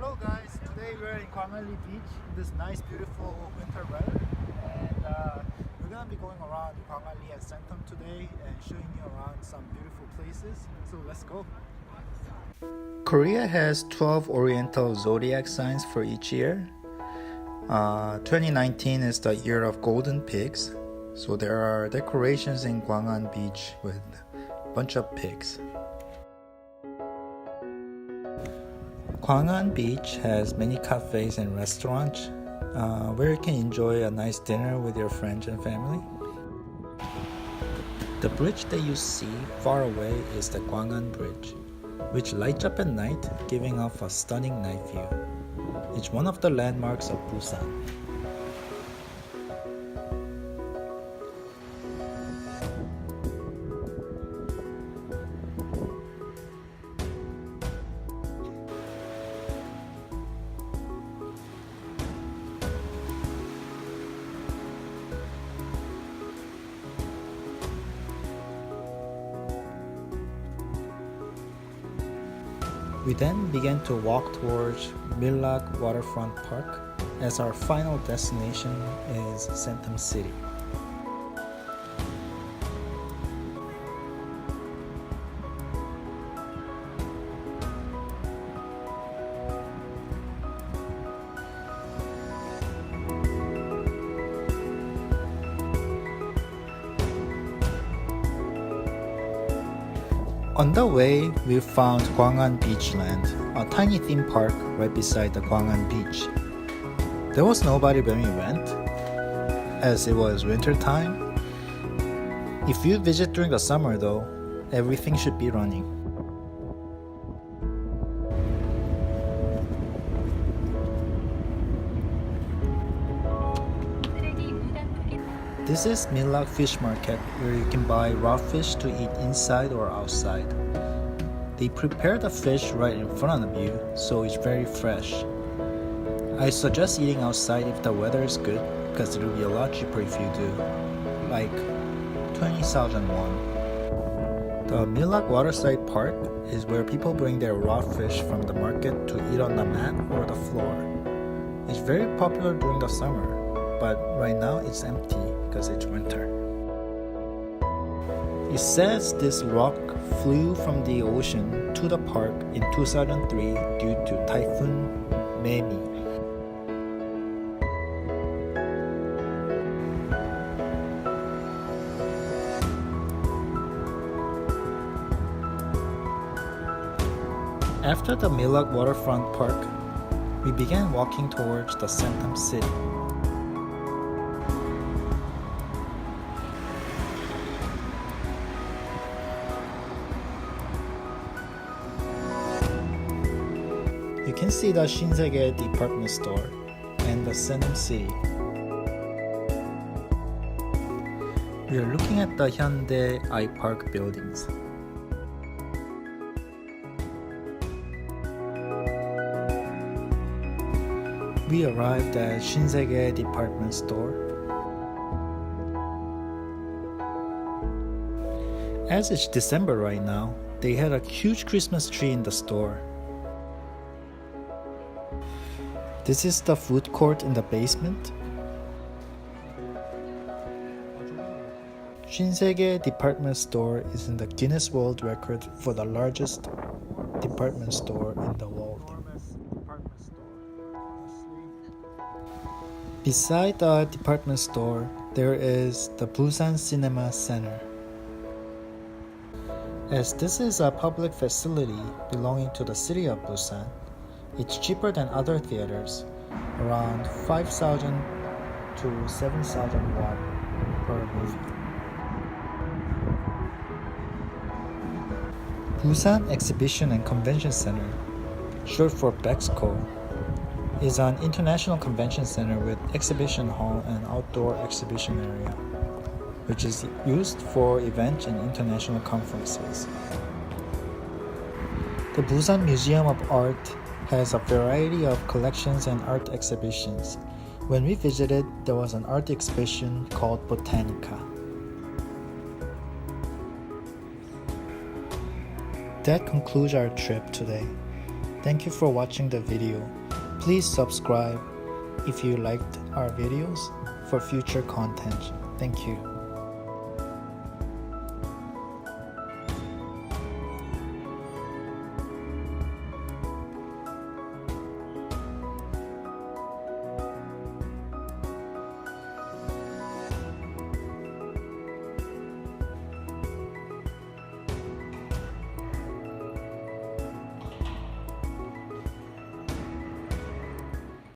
Hello guys, today we're in Gwangan Beach in this nice beautiful winter weather, and we're gonna be going around Gwangan and Centum today and showing you around some beautiful places, so let's go. Korea has 12 oriental zodiac signs for each year. 2019 is the year of golden pigs, so there are decorations in Gwangan Beach with a bunch of pigs. Gwangan Beach has many cafes and restaurants where you can enjoy a nice dinner with your friends and family. The bridge that you see far away is the Gwangan Bridge, which lights up at night, giving off a stunning night view. It's one of the landmarks of Busan. We then began to walk towards Millak Waterfront Park as our final destination is Centum City. On the way, we found Gwangan Beachland, a tiny theme park right beside the Gwangan Beach. There was nobody when we went, as it was winter time. If you visit during the summer though, everything should be running. This is Millak fish market where you can buy raw fish to eat inside or outside. They prepare the fish right in front of you, so it's very fresh. I suggest eating outside if the weather is good, because it will be a lot cheaper if you do, like 20,000 won. The Millak Waterside Park is where people bring their raw fish from the market to eat on the mat or the floor. It's very popular during the summer, but right now it's empty because it's winter. It says this rock flew from the ocean to the park in 2003 due to Typhoon Memi. After the Millak Waterfront Park, we began walking towards the Centum City. You can see the Shinsegye department store and the Centum City. We are looking at the Hyundai iPark buildings. We arrived at Shinsegye department store. As it's December right now, they had a huge Christmas tree in the store. This is the food court in the basement. Shinsegye department store is in the Guinness World Record for the largest department store in the world. Beside the department store, there is the Busan Cinema Center. As this is a public facility belonging to the city of Busan, it's cheaper than other theaters, around 5,000 to 7,000 won per movie. Busan Exhibition and Convention Center, short for BEXCO, is an international convention center with exhibition hall and outdoor exhibition area, which is used for events and international conferences. The Busan Museum of Art has a variety of collections and art exhibitions. When we visited, there was an art exhibition called Botanica. That concludes our trip today. Thank you for watching the video. Please subscribe if you liked our videos for future content. Thank you.